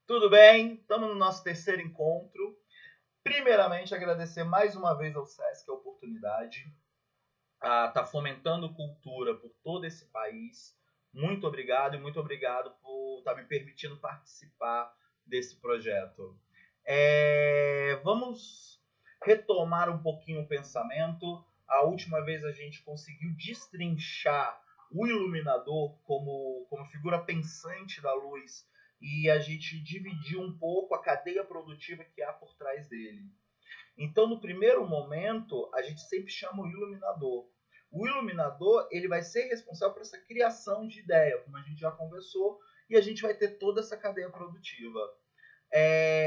Tudo bem? Estamos no nosso terceiro encontro. Primeiramente, agradecer mais uma vez ao SESC a oportunidade a estar fomentando cultura por todo esse país. Muito obrigado e muito obrigado por estar me permitindo participar desse projeto. Vamos retomar um pouquinho o pensamento. A última vez a gente conseguiu destrinchar o iluminador como figura pensante da luz e a gente dividiu um pouco a cadeia produtiva que há por trás dele. Então, no primeiro momento, a gente sempre chama o iluminador. O iluminador ele vai ser responsável por essa criação de ideia, como a gente já conversou, e a gente vai ter toda essa cadeia produtiva.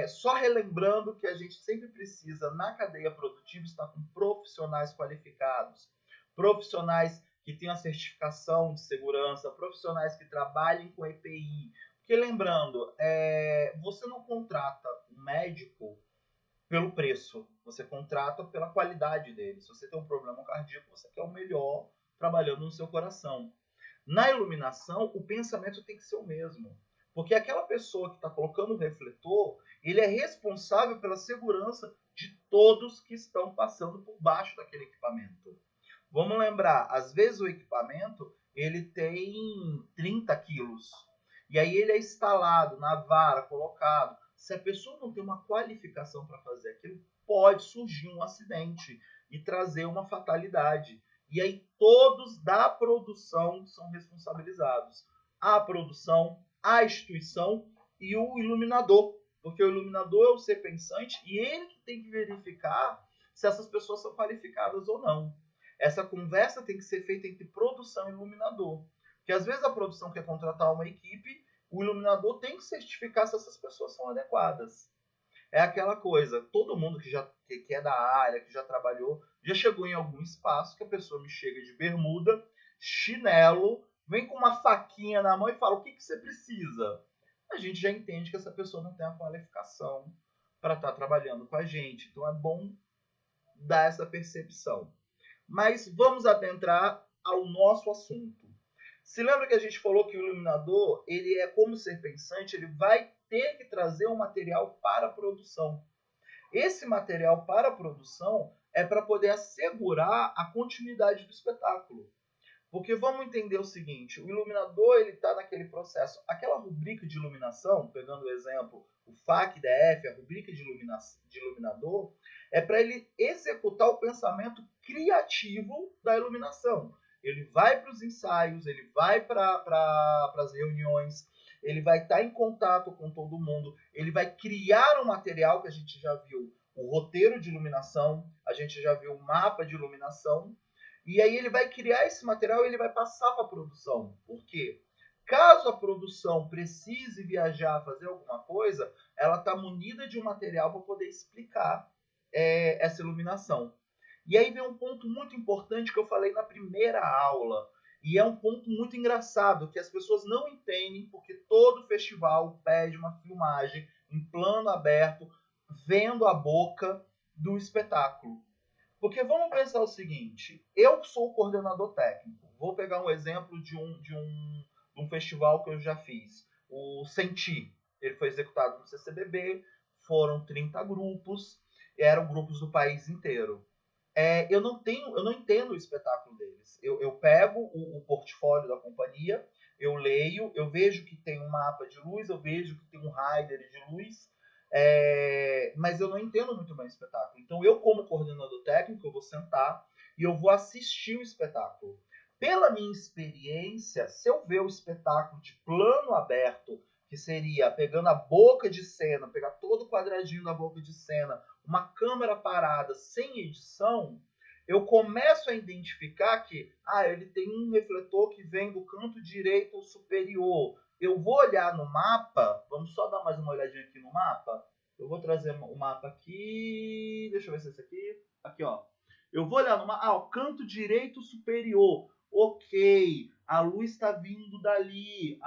Só relembrando que a gente sempre precisa, na cadeia produtiva, estar com profissionais qualificados, profissionais que tenham a certificação de segurança, profissionais que trabalhem com EPI. Porque lembrando, você não contrata um médico pelo preço, você contrata pela qualidade dele. Se você tem um problema cardíaco, você quer o melhor trabalhando no seu coração. Na iluminação, o pensamento tem que ser o mesmo. Porque aquela pessoa que está colocando o refletor, ele é responsável pela segurança de todos que estão passando por baixo daquele equipamento. Vamos lembrar, às vezes o equipamento ele tem 30 quilos. E aí ele é instalado na vara, colocado. Se a pessoa não tem uma qualificação para fazer aquilo, pode surgir um acidente e trazer uma fatalidade. E aí todos da produção são responsabilizados. A produção, a instituição e o iluminador. Porque o iluminador é o ser pensante e ele que tem que verificar se essas pessoas são qualificadas ou não. Essa conversa tem que ser feita entre produção e iluminador. Porque às vezes a produção quer contratar uma equipe, o iluminador tem que certificar se essas pessoas são adequadas. É aquela coisa, todo mundo que é da área, que já trabalhou, já chegou em algum espaço que a pessoa me chega de bermuda, chinelo, vem com uma faquinha na mão e fala: o que você precisa? A gente já entende que essa pessoa não tem a qualificação para estar trabalhando com a gente. Então é bom dar essa percepção. Mas vamos adentrar ao nosso assunto. Se lembra que a gente falou que o iluminador, ele é como ser pensante, ele vai ter que trazer um material para a produção. Esse material para a produção é para poder assegurar a continuidade do espetáculo. Porque vamos entender o seguinte, o iluminador ele está naquele processo. Aquela rubrica de iluminação, pegando o exemplo, o FAC-DF, a rubrica de iluminador, é para ele executar o pensamento criativo da iluminação. Ele vai para os ensaios, ele vai para as reuniões, ele vai estar em contato com todo mundo, ele vai criar um material que a gente já viu, o roteiro de iluminação, a gente já viu o mapa de iluminação, e aí ele vai criar esse material e ele vai passar para a produção. Por quê? Caso a produção precise viajar, fazer alguma coisa, ela está munida de um material para poder explicar essa iluminação. E aí vem um ponto muito importante que eu falei na primeira aula. E é um ponto muito engraçado, que as pessoas não entendem, porque todo festival pede uma filmagem em plano aberto, vendo a boca do espetáculo. Porque vamos pensar o seguinte, eu sou o coordenador técnico. Vou pegar um exemplo de um festival que eu já fiz. O Senti, ele foi executado no CCBB, foram 30 grupos, eram grupos do país inteiro. Eu não entendo o espetáculo deles. Eu pego o portfólio da companhia, eu leio, eu vejo que tem um mapa de luz, eu vejo que tem um rider de luz, mas eu não entendo muito bem o espetáculo. Então eu, como coordenador técnico, eu vou sentar e eu vou assistir o espetáculo. Pela minha experiência, se eu ver o espetáculo de plano aberto, que seria pegando a boca de cena, pegar todo o quadradinho da boca de cena, uma câmera parada sem edição, eu começo a identificar que ele tem um refletor que vem do canto direito superior. Eu vou olhar no mapa, vamos só dar mais uma olhadinha aqui no mapa. Eu vou trazer o mapa aqui, deixa eu ver se é esse aqui. Aqui, ó. Eu vou olhar no mapa, o canto direito superior. Ok, a luz está vindo dali.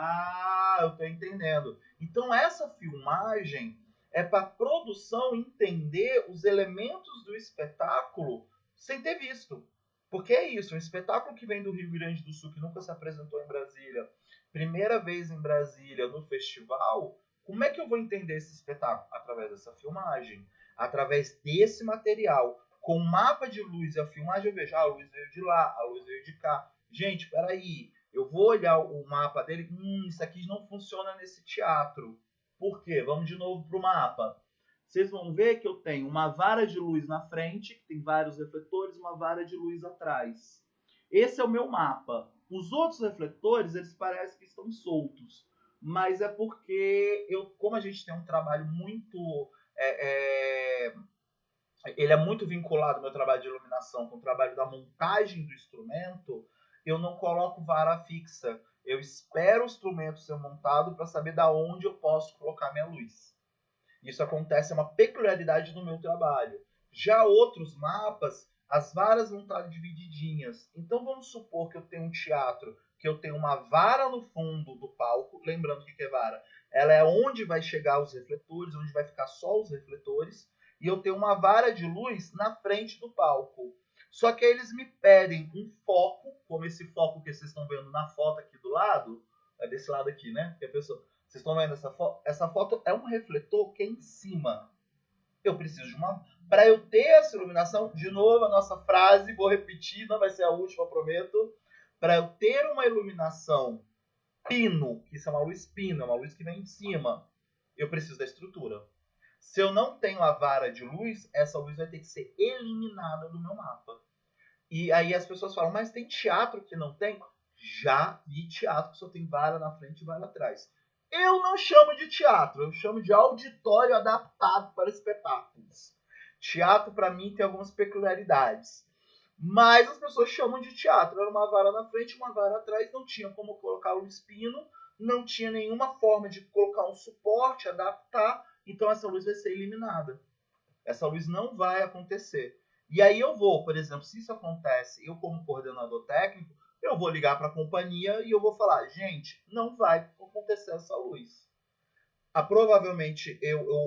Eu estou entendendo. Então essa filmagem é para a produção entender os elementos do espetáculo sem ter visto. Porque é isso, um espetáculo que vem do Rio Grande do Sul, que nunca se apresentou em Brasília, primeira vez em Brasília no festival, Como é que eu vou entender esse espetáculo? Através dessa filmagem, através desse material. Com o mapa de luz e a filmagem eu vejo, a luz veio de lá, a luz veio de cá. Gente, peraí, eu vou olhar o mapa dele, isso aqui não funciona nesse teatro. Por quê? Vamos de novo para o mapa. Vocês vão ver que eu tenho uma vara de luz na frente, que tem vários refletores, uma vara de luz atrás. Esse é o meu mapa. Os outros refletores, eles parecem que estão soltos. Mas é porque, como a gente tem um trabalho muito... ele é muito vinculado ao meu trabalho de iluminação com o trabalho da montagem do instrumento, eu não coloco vara fixa. Eu espero o instrumento ser montado para saber da onde eu posso colocar minha luz. Isso acontece, é uma peculiaridade do meu trabalho. Já outros mapas, as varas vão estar divididinhas. Então vamos supor que eu tenho um teatro, que eu tenho uma vara no fundo do palco. Lembrando o que é vara? Ela é onde vai chegar os refletores, onde vai ficar só os refletores. E eu tenho uma vara de luz na frente do palco. Só que aí eles me pedem um foco, como esse foco que vocês estão vendo na foto aqui do lado. É desse lado aqui, né? Que a pessoa... Vocês estão vendo essa foto? Essa foto é um refletor que é em cima. Eu preciso de uma... Para eu ter essa iluminação, de novo a nossa frase, vou repetir, não vai ser a última, prometo. Para eu ter uma iluminação pino, que isso é uma luz pino, é uma luz que vem em cima, eu preciso da estrutura. Se eu não tenho a vara de luz, essa luz vai ter que ser eliminada do meu mapa. E aí as pessoas falam, mas tem teatro que não tem? Já vi teatro que só tem vara na frente e vara atrás. Eu não chamo de teatro, eu chamo de auditório adaptado para espetáculos. Teatro, para mim, tem algumas peculiaridades. Mas as pessoas chamam de teatro. Era uma vara na frente, uma vara atrás, não tinha como colocar um espino, não tinha nenhuma forma de colocar um suporte, adaptar, então essa luz vai ser eliminada. Essa luz não vai acontecer. E aí eu vou, por exemplo, se isso acontece, eu como coordenador técnico, eu vou ligar para a companhia e eu vou falar, gente, não vai acontecer essa luz. Provavelmente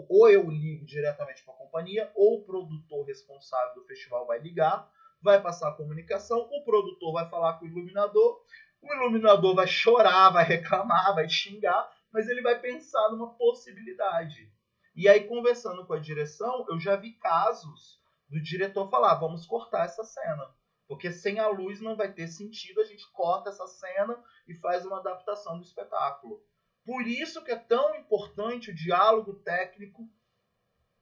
ou eu ligo diretamente para a companhia, ou o produtor responsável do festival vai ligar, vai passar a comunicação, o produtor vai falar com o iluminador vai chorar, vai reclamar, vai xingar, mas ele vai pensar numa possibilidade. E aí, conversando com a direção, eu já vi casos do diretor falar, vamos cortar essa cena. Porque sem a luz não vai ter sentido, a gente corta essa cena e faz uma adaptação do espetáculo. Por isso que é tão importante o diálogo técnico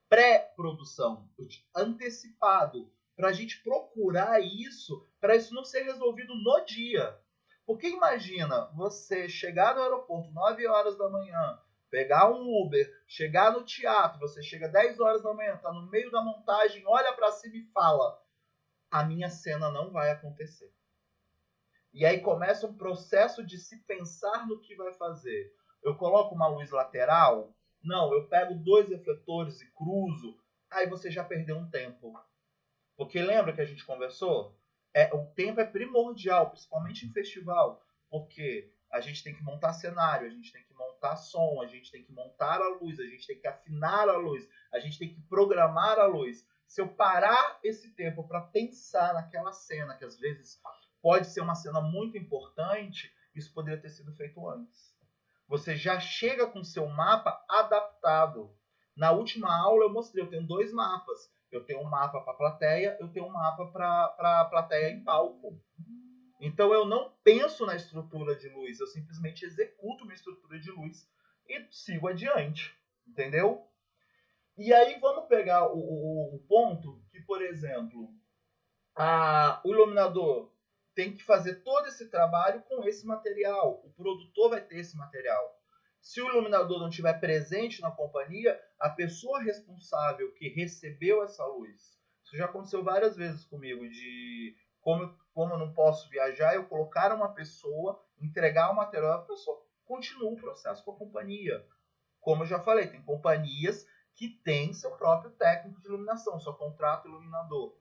pré-produção, antecipado, para a gente procurar isso, para isso não ser resolvido no dia. Porque imagina você chegar no aeroporto 9 horas da manhã, pegar um Uber, chegar no teatro, você chega 10 horas da manhã, está no meio da montagem, olha para cima e fala, a minha cena não vai acontecer. E aí começa um processo de se pensar no que vai fazer. Eu coloco uma luz lateral? Não, eu pego 2 refletores e cruzo. Aí você já perdeu um tempo. Porque lembra que a gente conversou? O tempo é primordial, principalmente em festival. Porque a gente tem que montar cenário, a gente tem que montar som, a gente tem que montar a luz, a gente tem que afinar a luz, a gente tem que programar a luz. Se eu parar esse tempo para pensar naquela cena, que às vezes pode ser uma cena muito importante, isso poderia ter sido feito antes. Você já chega com seu mapa adaptado. Na última aula eu mostrei, eu tenho 2 mapas. Eu tenho um mapa para a plateia, eu tenho um mapa para a plateia em palco. Então eu não penso na estrutura de luz, eu simplesmente executo minha estrutura de luz e sigo adiante. Entendeu? E aí vamos pegar o ponto que, por exemplo, o iluminador tem que fazer todo esse trabalho com esse material. O produtor vai ter esse material. Se o iluminador não estiver presente na companhia, a pessoa responsável que recebeu essa luz, isso já aconteceu várias vezes comigo, de como eu não posso viajar, eu colocar uma pessoa, entregar o material, a pessoa continua o processo com a companhia. Como eu já falei, tem companhias que têm seu próprio técnico de iluminação, seu contrato iluminador.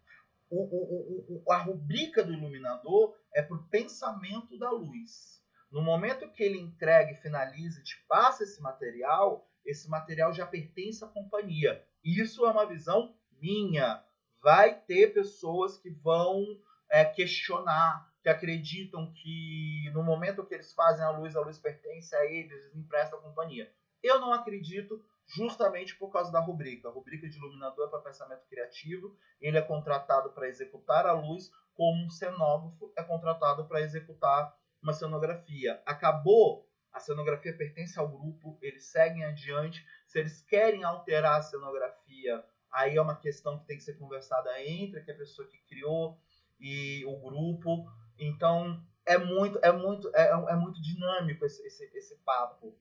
A rubrica do iluminador é para o pensamento da luz. No momento que ele entrega e finaliza e te passa esse material já pertence à companhia. Isso é uma visão minha. Vai ter pessoas que vão questionar, que acreditam que no momento que eles fazem a luz pertence a eles, empresta à companhia. Eu não acredito, justamente por causa da rubrica. A rubrica de iluminador é para pensamento criativo, ele é contratado para executar a luz, como um cenógrafo é contratado para executar uma cenografia. Acabou, a cenografia pertence ao grupo, eles seguem adiante. Se eles querem alterar a cenografia, aí é uma questão que tem que ser conversada entre a pessoa que criou e o grupo. Então, é muito dinâmico esse papo,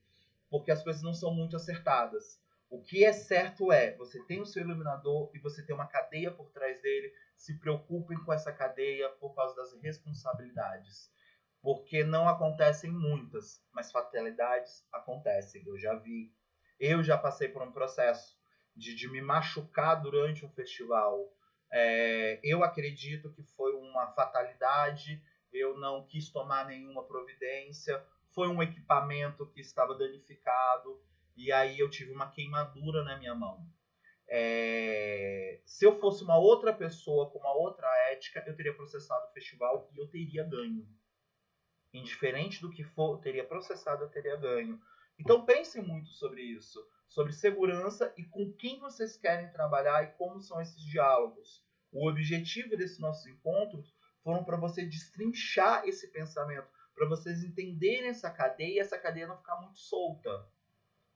porque as coisas não são muito acertadas. O que é certo é, você tem o seu iluminador e você tem uma cadeia por trás dele. Se preocupem com essa cadeia por causa das responsabilidades. Porque não acontecem muitas, mas fatalidades acontecem. Eu já vi. Eu já passei por um processo de me machucar durante um festival. Eu acredito que foi uma fatalidade. Eu não quis tomar nenhuma providência. Foi um equipamento que estava danificado. E aí eu tive uma queimadura na minha mão. Se eu fosse uma outra pessoa com uma outra ética, eu teria processado o festival e eu teria ganho. Indiferente do que for, eu teria processado, eu teria ganho. Então pensem muito sobre isso, sobre segurança e com quem vocês querem trabalhar e como são esses diálogos. O objetivo desses nossos encontros foram para você destrinchar esse pensamento, para vocês entenderem essa cadeia e essa cadeia não ficar muito solta.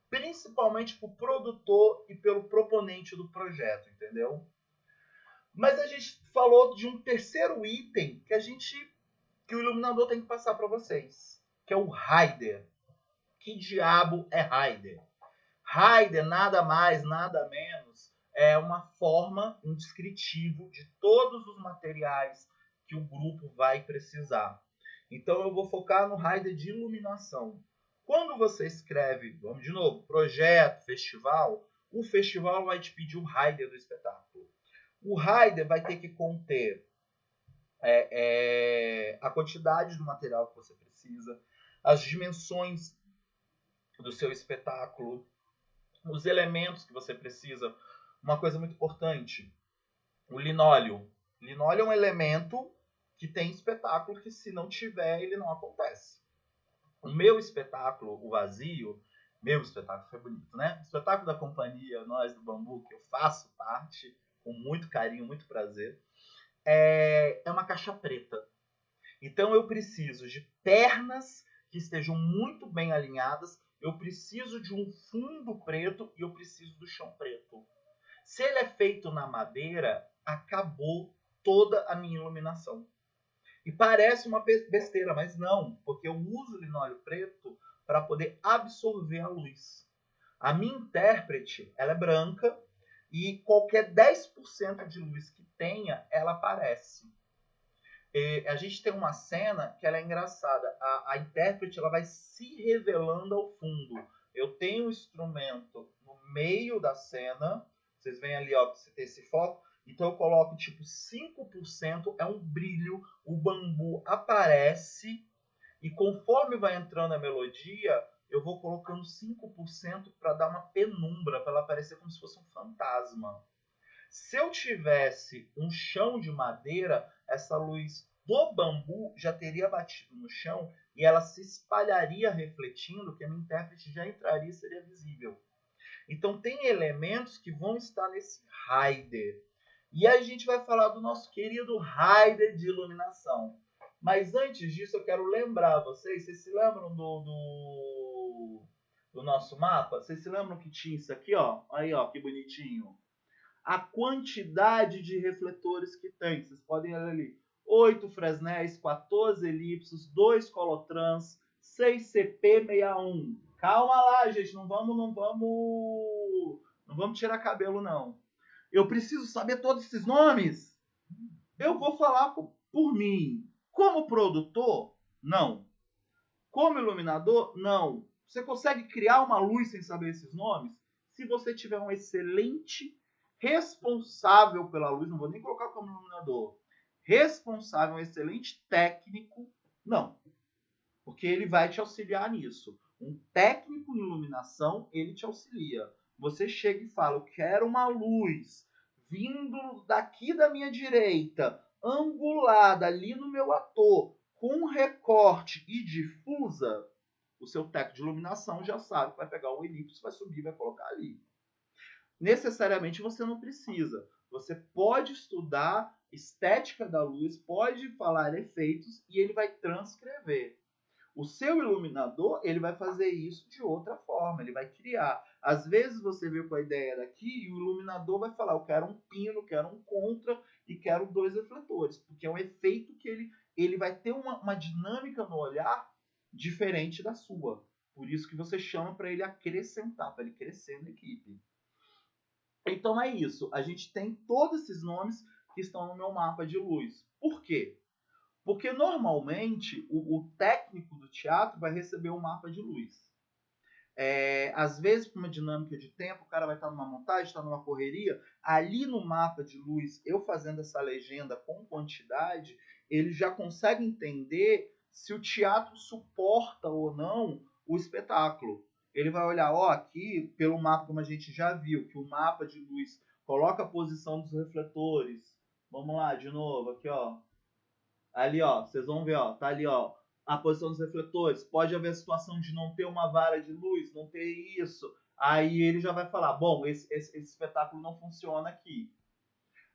Principalmente para o produtor e pelo proponente do projeto, entendeu? Mas a gente falou de um terceiro item que o iluminador tem que passar para vocês, que é o rider. Que diabo é rider? Rider nada mais, nada menos, é uma forma, um descritivo de todos os materiais que o grupo vai precisar. Então eu vou focar no rider de iluminação. Quando você escreve, vamos de novo, projeto, festival, o festival vai te pedir o rider do espetáculo. O rider vai ter que conter a quantidade do material que você precisa, as dimensões do seu espetáculo, os elementos que você precisa. Uma coisa muito importante, o linóleo. Linóleo é um elemento que tem espetáculo que, se não tiver, ele não acontece. O meu espetáculo, o vazio, meu espetáculo foi bonito, né? O espetáculo da companhia Nós do Bambu, que eu faço parte com muito carinho, muito prazer, é uma caixa preta. Então eu preciso de pernas que estejam muito bem alinhadas, eu preciso de um fundo preto e eu preciso do chão preto. Se ele é feito na madeira, acabou toda a minha iluminação. E parece uma besteira, mas não, porque eu uso linóleo preto para poder absorver a luz. A minha intérprete, ela é branca e qualquer 10% de luz que tenha, ela aparece. A gente tem uma cena que ela é engraçada. A intérprete ela vai se revelando ao fundo. Eu tenho um instrumento no meio da cena. Vocês veem ali, ó, você tem esse foco. Então eu coloco tipo 5%, é um brilho. O bambu aparece. E conforme vai entrando a melodia, eu vou colocando 5% para dar uma penumbra, para ela aparecer como se fosse um fantasma. Se eu tivesse um chão de madeira, essa luz do bambu já teria batido no chão e ela se espalharia refletindo, que a minha intérprete já entraria e seria visível. Então tem elementos que vão estar nesse rider. E a gente vai falar do nosso querido rider de iluminação. Mas antes disso eu quero lembrar vocês se lembram do nosso mapa? Vocês se lembram que tinha isso aqui, ó? Aí, ó, que bonitinho. A quantidade de refletores que tem. Vocês podem olhar ali. 8 Fresnéis, 14 elipsos, 2 Colotrans, 6 CP61. Calma lá, gente. Não vamos tirar cabelo, não. Eu preciso saber todos esses nomes? Eu vou falar por mim. Como produtor? Não. Como iluminador? Não. Você consegue criar uma luz sem saber esses nomes? Se você tiver um excelente responsável pela luz, não vou nem colocar como iluminador, responsável, um excelente técnico, não. Porque ele vai te auxiliar nisso. Um técnico em iluminação, ele te auxilia. Você chega e fala, eu quero uma luz vindo daqui da minha direita, angulada ali no meu ator, com recorte e difusa. O seu técnico de iluminação já sabe que vai pegar um elipse, vai subir e vai colocar ali. Necessariamente você não precisa. Você pode estudar estética da luz, pode falar efeitos e ele vai transcrever. O seu iluminador, ele vai fazer isso de outra forma, ele vai criar. Às vezes você veio com a ideia daqui e o iluminador vai falar, eu quero um pino, quero um contra e quero 2 refletores, porque é um efeito que ele vai ter uma dinâmica no olhar diferente da sua. Por isso que você chama para ele acrescentar, para ele crescer na equipe. Então é isso, a gente tem todos esses nomes que estão no meu mapa de luz. Por quê? Porque normalmente o técnico do teatro vai receber um mapa de luz. Às vezes, por uma dinâmica de tempo, o cara vai estar numa montagem, está numa correria. Ali no mapa de luz, eu fazendo essa legenda com quantidade, ele já consegue entender se o teatro suporta ou não o espetáculo. Ele vai olhar, aqui, pelo mapa, como a gente já viu, que o mapa de luz coloca a posição dos refletores. Vamos lá, de novo, aqui, ó. Ali, ó, vocês vão ver, ó, tá ali, ó, a posição dos refletores. Pode haver a situação de não ter uma vara de luz, não ter isso. Aí ele já vai falar, bom, esse espetáculo não funciona aqui.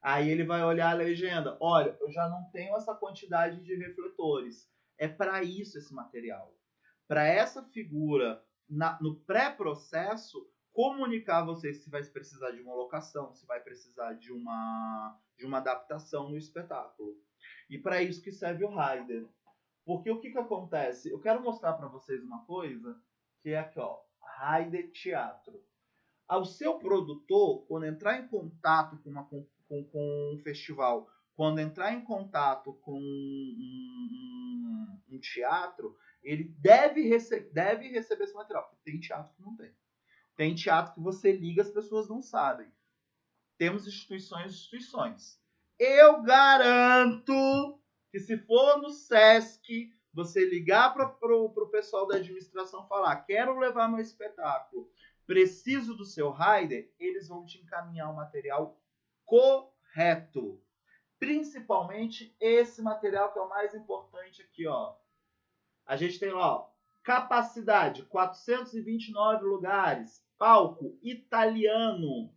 Aí ele vai olhar a legenda. Olha, eu já não tenho essa quantidade de refletores. É para isso esse material. Para essa figura, no pré-processo, comunicar a vocês se vai precisar de uma locação, se vai precisar de uma adaptação no espetáculo. E para isso que serve o rider. Porque o que acontece? Eu quero mostrar para vocês uma coisa, que é aqui, ó, rider teatro. Ao seu produtor, quando entrar em contato com um festival, quando entrar em contato com um teatro, ele deve receber esse material. Porque tem teatro que não tem. Tem teatro que você liga, as pessoas não sabem. Temos instituições. Eu garanto que se for no SESC, você ligar para o pessoal da administração falar, quero levar meu espetáculo, preciso do seu rider, eles vão te encaminhar o material correto. Principalmente esse material que é o mais importante aqui, ó. A gente tem, ó, capacidade, 429 lugares, palco italiano,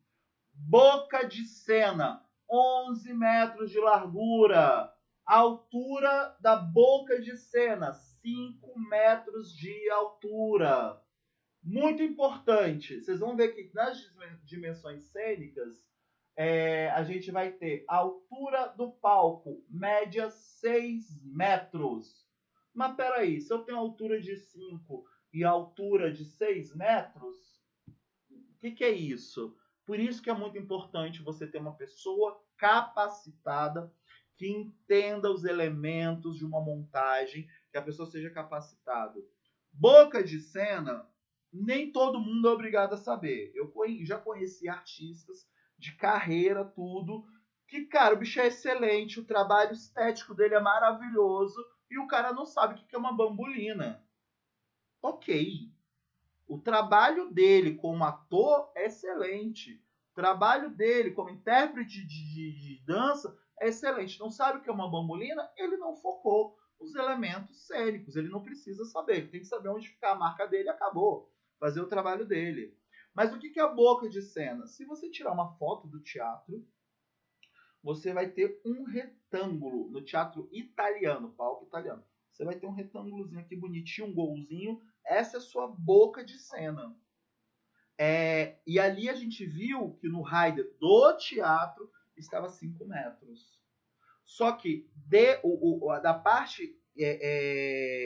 boca de cena, 11 metros de largura. Altura da boca de cena, 5 metros de altura. Muito importante. Vocês vão ver que nas dimensões cênicas, a gente vai ter a altura do palco, média 6 metros. Mas peraí, se eu tenho altura de 5 e altura de 6 metros, o que é isso? Por isso que é muito importante você ter uma pessoa capacitada que entenda os elementos de uma montagem, que a pessoa seja capacitada. Boca de cena, nem todo mundo é obrigado a saber. Eu já conheci artistas de carreira, tudo, que, cara, o bicho é excelente, o trabalho estético dele é maravilhoso, e o cara não sabe o que é uma bambolina. Ok. O trabalho dele como ator é excelente. O trabalho dele como intérprete de dança é excelente. Não sabe o que é uma bambolina? Ele não focou os elementos cênicos. Ele não precisa saber. Ele tem que saber onde ficar a marca dele e acabou. Fazer o trabalho dele. Mas o que é a boca de cena? Se você tirar uma foto do teatro, você vai ter um retângulo no teatro italiano, palco italiano. Você vai ter um retângulozinho aqui bonitinho, um golzinho. Essa é a sua boca de cena. E ali a gente viu que no rider do teatro estava 5 metros. Só que da parte,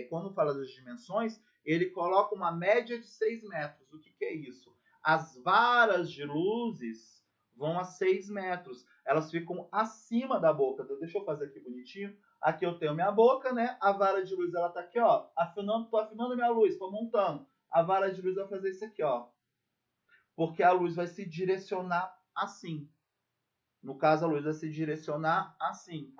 quando fala das dimensões, ele coloca uma média de 6 metros. O que é isso? As varas de luzes vão a 6 metros. Elas ficam acima da boca. Deixa eu fazer aqui bonitinho. Aqui eu tenho minha boca, né? A vara de luz, ela tá aqui, ó. Tô afinando minha luz, tô montando. A vara de luz vai fazer isso aqui, ó. Porque a luz vai se direcionar assim. No caso, a luz vai se direcionar assim.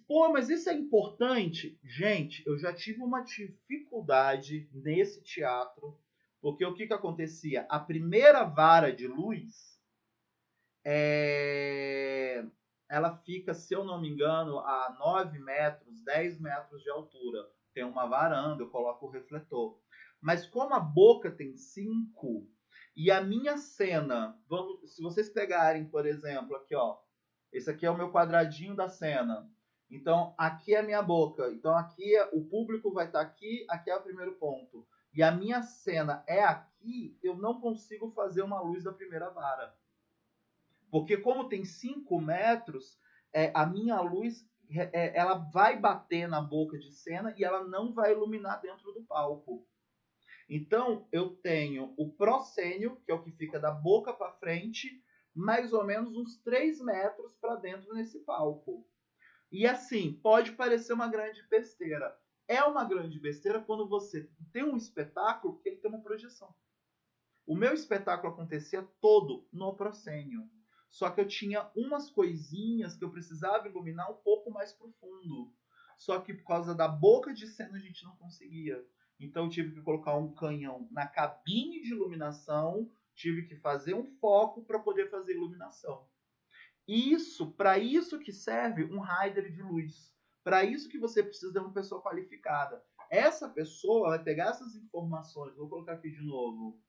Pô, mas isso é importante? Gente, eu já tive uma dificuldade nesse teatro, porque o que acontecia? A primeira vara de luz, ela fica, se eu não me engano, a 9 metros, 10 metros de altura. tem uma varanda, eu coloco o refletor. Mas como a boca tem 5 e a minha cena, se vocês pegarem, por exemplo, aqui ó, esse aqui é o meu quadradinho da cena. Então aqui é a minha boca. Então aqui o público vai estar aqui, aqui é o primeiro ponto. E a minha cena é aqui, eu não consigo fazer uma luz da primeira vara. Porque como tem 5 metros, a minha luz ela vai bater na boca de cena e ela não vai iluminar dentro do palco. Então, eu tenho o proscênio, que é o que fica da boca para frente, mais ou menos uns 3 metros para dentro nesse palco. E assim, pode parecer uma grande besteira. É uma grande besteira quando você tem um espetáculo que ele tem uma projeção. O meu espetáculo acontecia todo no proscênio. Só que eu tinha umas coisinhas que eu precisava iluminar um pouco mais profundo. Só que por causa da boca de cena a gente não conseguia. Então eu tive que colocar um canhão na cabine de iluminação, tive que fazer um foco para poder fazer iluminação. Para isso que serve um rider de luz. Para isso que você precisa de uma pessoa qualificada. Essa pessoa vai pegar essas informações, vou colocar aqui de novo.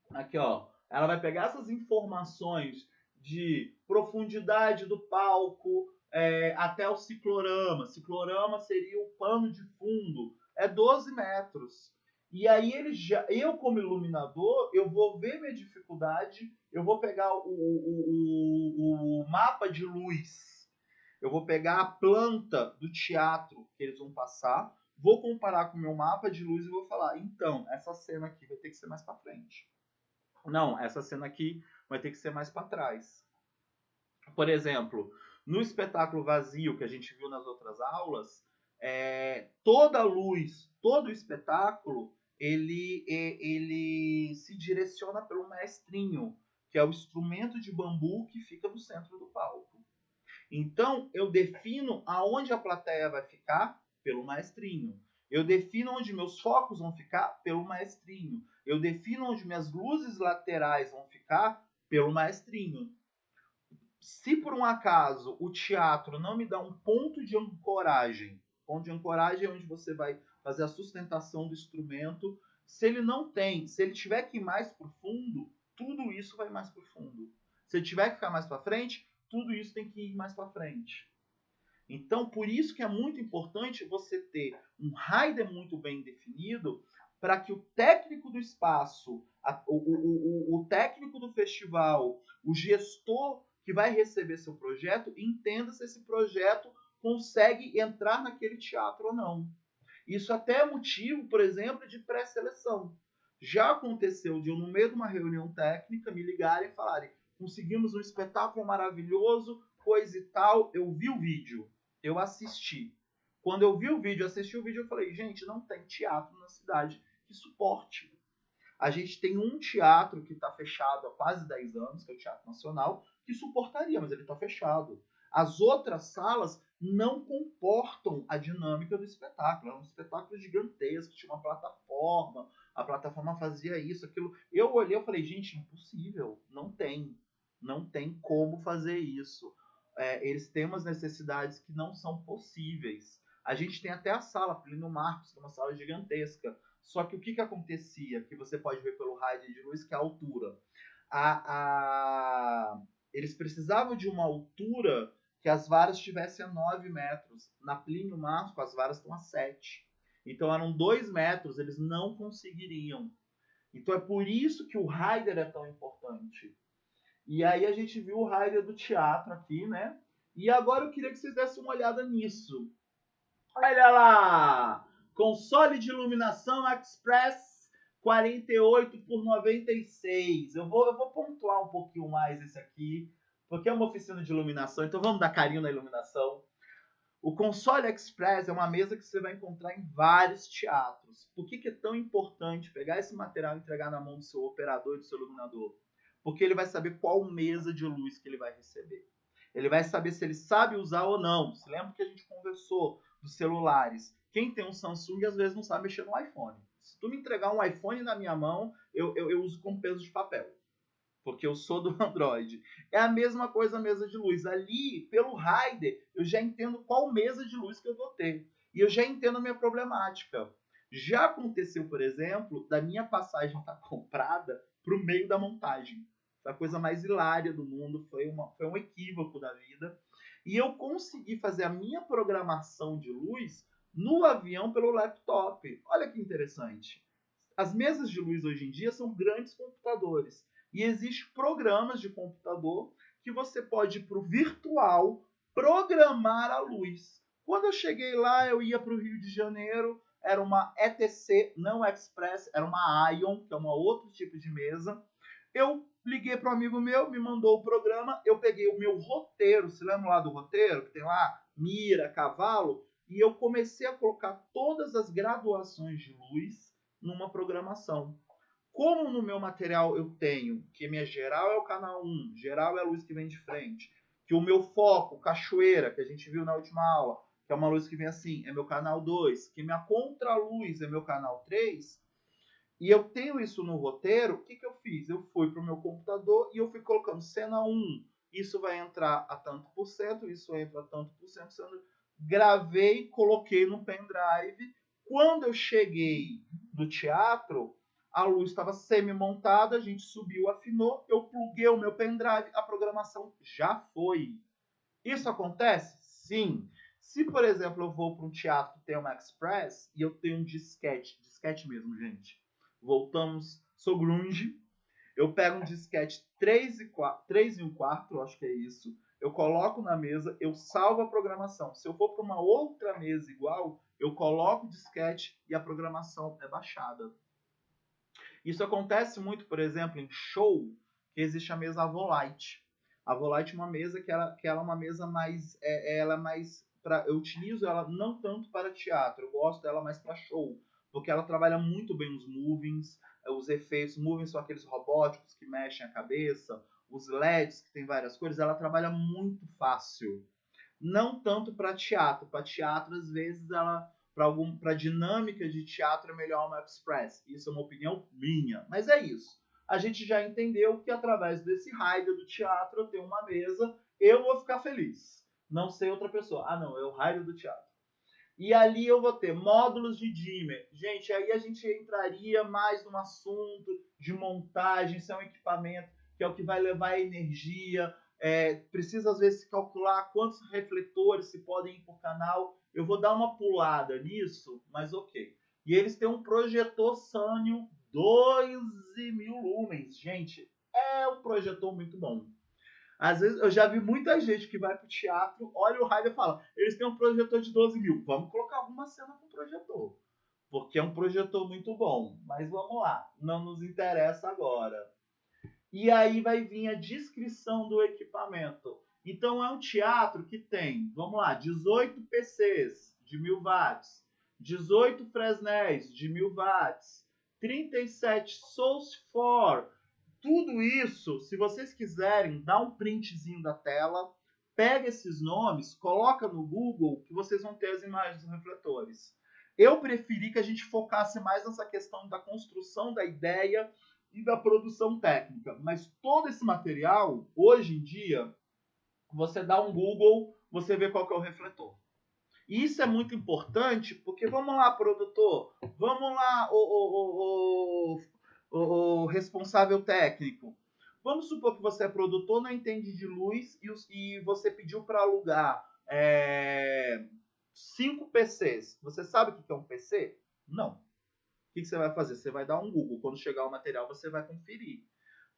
Aqui, ó. Ela vai pegar essas informações de profundidade do palco até o ciclorama. Ciclorama seria o pano de fundo. É 12 metros. E aí eu como iluminador, eu vou ver minha dificuldade, eu vou pegar o mapa de luz, eu vou pegar a planta do teatro que eles vão passar, vou comparar com o meu mapa de luz e vou falar, então, essa cena aqui vai ter que ser mais para frente. Não, essa cena aqui vai ter que ser mais para trás. Por exemplo, no espetáculo vazio que a gente viu nas outras aulas, toda a luz, todo o espetáculo, ele se direciona pelo maestrinho, que é o instrumento de bambu que fica no centro do palco. Então, eu defino aonde a plateia vai ficar pelo maestrinho. Eu defino onde meus focos vão ficar pelo maestrinho. Eu defino onde minhas luzes laterais vão ficar pelo maestrinho. Se por um acaso o teatro não me dá um ponto de ancoragem é onde você vai fazer a sustentação do instrumento. Se ele não tem, se ele tiver que ir mais para o fundo, tudo isso vai mais para o fundo. Se ele tiver que ficar mais para frente, tudo isso tem que ir mais para frente. Então, por isso que é muito importante você ter um rider muito bem definido para que o técnico do espaço, o técnico do festival, o gestor que vai receber seu projeto, entenda se esse projeto consegue entrar naquele teatro ou não. Isso até é motivo, por exemplo, de pré-seleção. Já aconteceu de eu, no meio de uma reunião técnica, me ligarem e falarem: conseguimos um espetáculo maravilhoso, coisa e tal, eu vi o vídeo, eu assisti. Quando eu vi o vídeo, assisti o vídeo, eu falei: gente, não tem teatro na cidade que suporte. A gente tem um teatro que está fechado há quase 10 anos, que é o Teatro Nacional, que suportaria, mas ele está fechado. As outras salas não comportam a dinâmica do espetáculo. Era um espetáculo gigantesco, tinha uma plataforma, a plataforma fazia isso, aquilo. Eu olhei e falei, gente, impossível, não tem como fazer isso. Eles têm umas necessidades que não são possíveis. A gente tem até a sala, Plínio Marcos, que é uma sala gigantesca. Só que o que acontecia, que você pode ver pelo raio de luz, que é a altura. Eles precisavam de uma altura que as varas estivessem a 9 metros. Na Plínio Marcos, as varas estão a 7. Então eram 2 metros, eles não conseguiriam. Então é por isso que o rider é tão importante. E aí a gente viu o rider do teatro aqui, né? E agora eu queria que vocês dessem uma olhada nisso. Olha lá! Console de iluminação Express 48 por 96. Eu vou pontuar um pouquinho mais esse aqui, porque é uma oficina de iluminação, então vamos dar carinho na iluminação. O Console Express é uma mesa que você vai encontrar em vários teatros. Por que é tão importante pegar esse material e entregar na mão do seu operador e do seu iluminador? Porque ele vai saber qual mesa de luz que ele vai receber. Ele vai saber se ele sabe usar ou não. Se lembra que a gente conversou dos celulares? Quem tem um Samsung às vezes não sabe mexer no iPhone. Se tu me entregar um iPhone na minha mão, eu uso como peso de papel. Porque eu sou do Android. É a mesma coisa a mesa de luz. Ali, pelo rider, eu já entendo qual mesa de luz que eu vou ter. E eu já entendo a minha problemática. Já aconteceu, por exemplo, da minha passagem estar comprada para o meio da montagem. Foi a coisa mais hilária do mundo, foi um equívoco da vida. E eu consegui fazer a minha programação de luz no avião pelo laptop. Olha que interessante. As mesas de luz hoje em dia são grandes computadores. E existem programas de computador que você pode ir para o virtual programar a luz. Quando eu cheguei lá, eu ia para o Rio de Janeiro, era uma ETC, não Express, era uma Ion, que é um outro tipo de mesa. Eu liguei para um amigo meu, me mandou o programa, eu peguei o meu roteiro, se lembra lá do roteiro, que tem lá mira, cavalo, e eu comecei a colocar todas as graduações de luz numa programação. Como no meu material eu tenho que minha geral é o canal 1, geral é a luz que vem de frente, que o meu foco, cachoeira, que a gente viu na última aula, que é uma luz que vem assim, é meu canal 2, que minha contraluz é meu canal 3, e eu tenho isso no roteiro, o que, que eu fiz? Eu fui para o meu computador e eu fui colocando cena 1, isso vai entrar a tanto por cento, isso entra a tanto por cento, gravei, coloquei no pendrive. Quando eu cheguei no teatro, a luz estava semi-montada, a gente subiu, afinou, eu pluguei o meu pendrive, a programação já foi. Isso acontece? Sim. Se, por exemplo, eu vou para um teatro que tem uma Express e eu tenho um disquete mesmo, gente. Voltamos, sou grunge. Eu pego um disquete 3 e 1/4, acho que é isso. Eu coloco na mesa, eu salvo a programação. Se eu for para uma outra mesa igual, eu coloco o disquete e a programação é baixada. Isso acontece muito, por exemplo, em show, que existe a mesa Avolite. A Avolite é uma mesa que ela é uma mesa mais... ela é mais eu utilizo ela não tanto para teatro, eu gosto dela mais para show, porque ela trabalha muito bem os movings, os efeitos. Movings são aqueles robóticos que mexem a cabeça, os LEDs que tem várias cores, ela trabalha muito fácil. Não tanto para teatro. Para teatro, às vezes, ela para dinâmica de teatro é melhor uma Express. Isso é uma opinião minha, mas é isso. A gente já entendeu que através desse raio do teatro eu tenho uma mesa, eu vou ficar feliz. Não sei outra pessoa. Ah, não, é o raio do teatro. E ali eu vou ter módulos de dimmer. Gente, aí a gente entraria mais num assunto de montagem, se é um equipamento que é o que vai levar a energia. Precisa, às vezes, calcular quantos refletores se podem ir por canal. Eu vou dar uma pulada nisso, mas ok. E eles têm um projetor Sanyo 12.000 lumens. Gente, é um projetor muito bom. Às vezes eu já vi muita gente que vai pro teatro, olha o raio e fala: eles têm um projetor de 12.000, vamos colocar alguma cena com projetor. Porque é um projetor muito bom. Mas vamos lá, não nos interessa agora. E aí vai vir a descrição do equipamento. Então é um teatro que tem, vamos lá, 18 PCs de 1.000 watts, 18 Fresnels de 1.000 watts, 37 Source 4. Tudo isso, se vocês quiserem, dá um printzinho da tela, pega esses nomes, coloca no Google, que vocês vão ter as imagens dos refletores. Eu preferi que a gente focasse mais nessa questão da construção da ideia e da produção técnica. Mas todo esse material, hoje em dia, você dá um Google, você vê qual que é o refletor. E isso é muito importante, porque vamos lá, produtor, vamos lá, o responsável técnico. Vamos supor que você é produtor, não entende de luz e você pediu para alugar 5 PCs. Você sabe o que é um PC? Não. O que você vai fazer? Você vai dar um Google. Quando chegar o material, você vai conferir.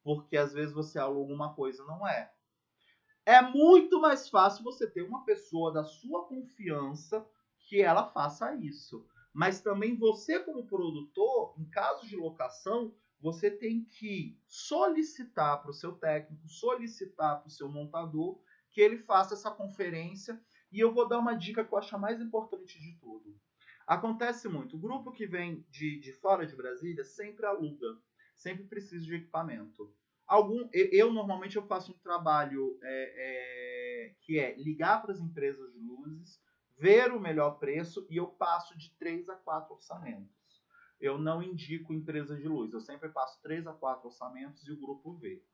Porque às vezes você aluga uma coisa, não é. É muito mais fácil você ter uma pessoa da sua confiança que ela faça isso. Mas também você, como produtor, em caso de locação, você tem que solicitar para o seu técnico, solicitar para o seu montador que ele faça essa conferência. E eu vou dar uma dica que eu acho a mais importante de tudo. Acontece muito. O grupo que vem de fora de Brasília sempre aluga, sempre precisa de equipamento. Eu normalmente eu faço um trabalho que é ligar para as empresas de luzes, ver o melhor preço e eu passo de 3 a 4 orçamentos. Eu não indico empresas de luz, eu sempre passo 3 a 4 orçamentos e o grupo vê.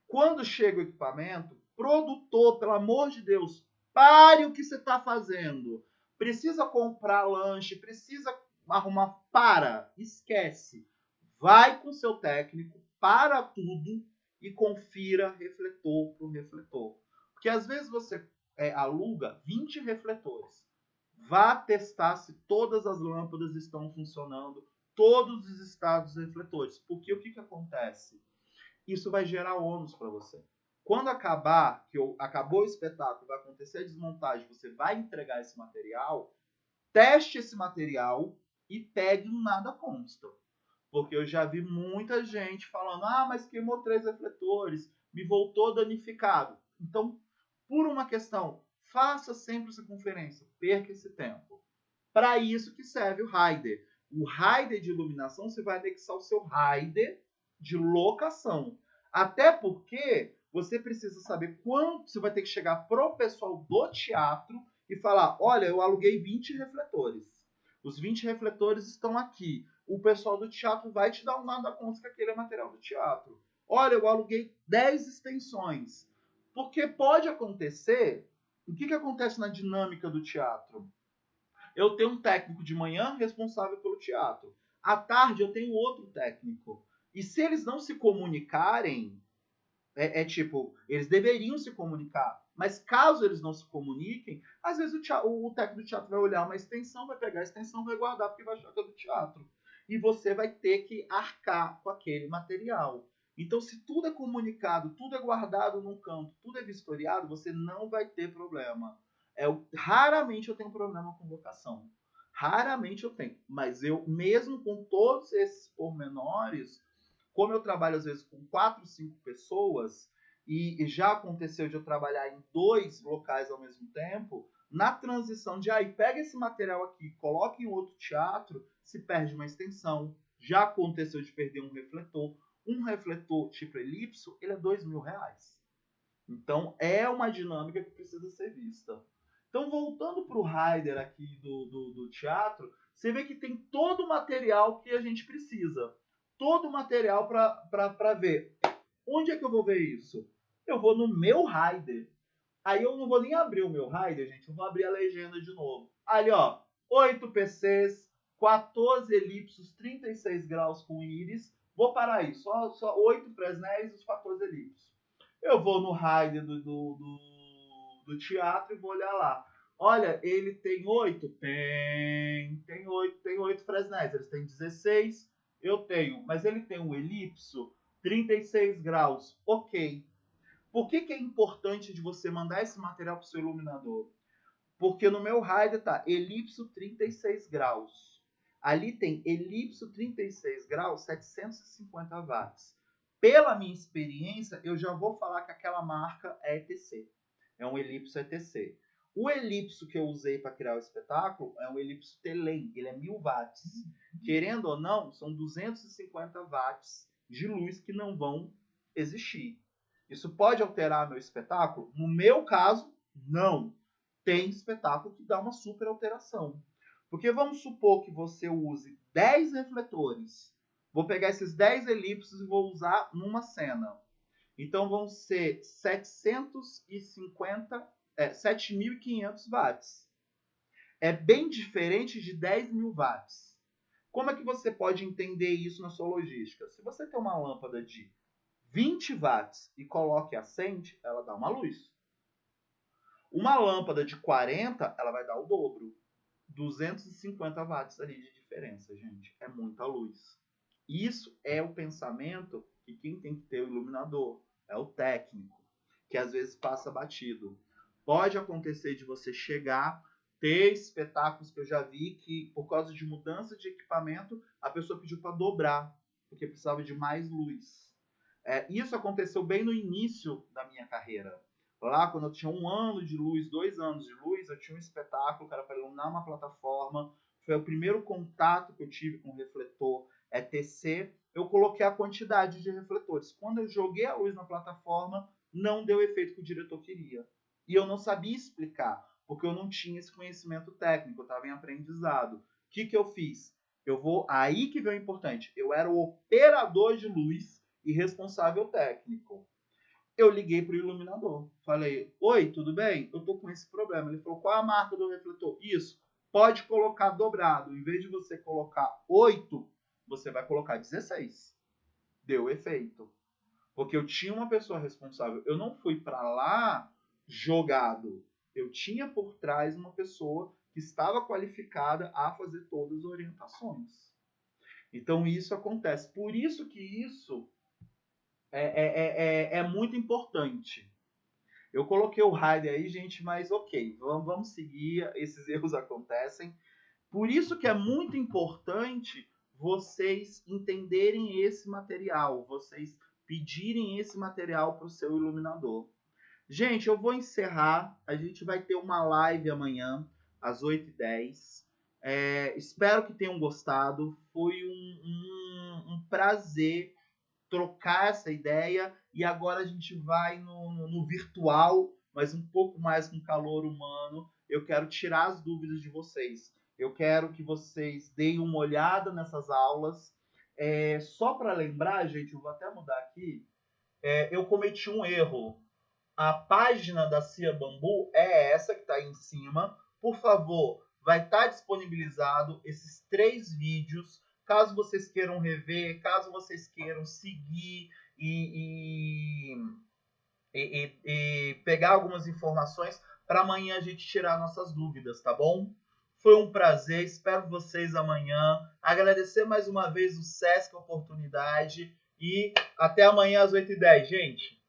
Quando chega o equipamento, produtor, pelo amor de Deus, pare o que você está fazendo. precisa comprar lanche, precisa arrumar. Esquece. Vai com seu técnico, para tudo e confira refletor por refletor. Porque às vezes você aluga 20 refletores. Vá testar se todas as lâmpadas estão funcionando, todos os estados dos refletores. Porque o que acontece? Isso vai gerar ônus para você. Quando acabou o espetáculo, vai acontecer a desmontagem, você vai entregar esse material, teste esse material e pegue um nada consta. Porque eu já vi muita gente falando, mas queimou 3 refletores, me voltou danificado. Então, por uma questão, faça sempre essa conferência, perca esse tempo. Para isso que serve o rider. O rider de iluminação, você vai anexar o seu rider de locação. Até porque você precisa saber quanto você vai ter que chegar pro pessoal do teatro e falar, olha, eu aluguei 20 refletores. Os 20 refletores estão aqui. O pessoal do teatro vai te dar um nada conta que aquele é material do teatro. Olha, eu aluguei 10 extensões. Porque pode acontecer... O que acontece na dinâmica do teatro? Eu tenho um técnico de manhã responsável pelo teatro. À tarde eu tenho outro técnico. E se eles não se comunicarem, tipo, eles deveriam se comunicar. Mas caso eles não se comuniquem, às vezes o técnico do teatro vai olhar uma extensão, vai pegar a extensão, vai guardar porque vai achar que é do teatro. E você vai ter que arcar com aquele material. Então, se tudo é comunicado, tudo é guardado num canto, tudo é vistoriado, você não vai ter problema. Raramente eu tenho problema com locação. Raramente eu tenho. Mas eu, mesmo com todos esses pormenores, como eu trabalho às vezes com 4, 5 pessoas, e já aconteceu de eu trabalhar em 2 locais ao mesmo tempo, na transição de pega esse material aqui, coloca em outro teatro, se perde uma extensão. Já aconteceu de perder um refletor. Um refletor tipo elipso, ele é R$2.000. Então, é uma dinâmica que precisa ser vista. Então, voltando para o rider aqui do teatro, você vê que tem todo o material que a gente precisa. Todo o material para ver. Onde é que eu vou ver isso? Eu vou no meu rider. Aí eu não vou nem abrir o meu rider, gente. Eu vou abrir a legenda de novo. Ali, ó. 8 PCs, 14 elipsos, 36 graus com íris. Vou parar aí. Só 8 Fresnéis e os 14 elipsos. Eu vou no rider do teatro e vou olhar lá. Olha, ele tem 8? Tem 8 Fresnéis. Eles têm 16. Eu tenho. Mas ele tem um elipso, 36 graus. Ok. Por que é importante de você mandar esse material para o seu iluminador? Porque no meu rider tá elipso 36 graus. Ali tem elipso 36 graus, 750 watts. Pela minha experiência, eu já vou falar que aquela marca é ETC. É um elipso ETC. O elipso que eu usei para criar o espetáculo é um elipso Telem. Ele é 1000 watts. Querendo ou não, são 250 watts de luz que não vão existir. Isso pode alterar meu espetáculo? No meu caso, não. Tem espetáculo que dá uma super alteração. Porque vamos supor que você use 10 refletores. Vou pegar esses 10 elipses e vou usar numa cena. Então vão ser 7.500 watts. É bem diferente de 10.000 watts. Como é que você pode entender isso na sua logística? Se você tem uma lâmpada de 20 watts e coloque acende, ela dá uma luz. Uma lâmpada de 40, ela vai dar o dobro. 250 watts ali de diferença, gente. É muita luz. Isso é o pensamento que quem tem que ter o iluminador é o técnico, que às vezes passa batido. Pode acontecer de você chegar, ter espetáculos que eu já vi que, por causa de mudança de equipamento, a pessoa pediu para dobrar, porque precisava de mais luz. Isso aconteceu bem no início da minha carreira. Lá, quando eu tinha 1 ano de luz, 2 anos de luz, eu tinha um espetáculo que era para iluminar uma plataforma. Foi o primeiro contato que eu tive com o refletor ETC. Eu coloquei a quantidade de refletores. Quando eu joguei a luz na plataforma, não deu o efeito que o diretor queria. E eu não sabia explicar, porque eu não tinha esse conhecimento técnico, eu estava em aprendizado. O que eu fiz? Aí que veio o importante. Eu era o operador de luz e responsável técnico. Eu liguei para o iluminador. Falei, oi, tudo bem? Eu tô com esse problema. Ele falou, qual a marca do refletor? Isso. pode colocar dobrado. Em vez de você colocar 8, você vai colocar 16. Deu efeito. Porque eu tinha uma pessoa responsável. Eu não fui para lá jogado. Eu tinha por trás uma pessoa que estava qualificada a fazer todas as orientações. Então isso acontece. Por isso que isso é muito importante. Eu coloquei o Raid aí, gente, mas ok, vamos seguir. Esses erros acontecem. Por isso que é muito importante vocês entenderem esse material, vocês pedirem esse material para o seu iluminador. Gente, eu vou encerrar. A gente vai ter uma live amanhã, às 8h10. Espero que tenham gostado. Foi um prazer trocar essa ideia. E agora a gente vai no virtual, mas um pouco mais com calor humano. Eu quero tirar as dúvidas de vocês. Eu quero que vocês deem uma olhada nessas aulas. Só para lembrar, gente, eu vou até mudar aqui. Eu cometi um erro. A página da Cia Bambu é essa que está aí em cima. Por favor, vai estar disponibilizado esses 3 vídeos. Caso vocês queiram rever, caso vocês queiram seguir e pegar algumas informações para amanhã a gente tirar nossas dúvidas, tá bom? Foi um prazer, espero vocês amanhã. Agradecer mais uma vez o Sesc a oportunidade e até amanhã às 8h10, gente.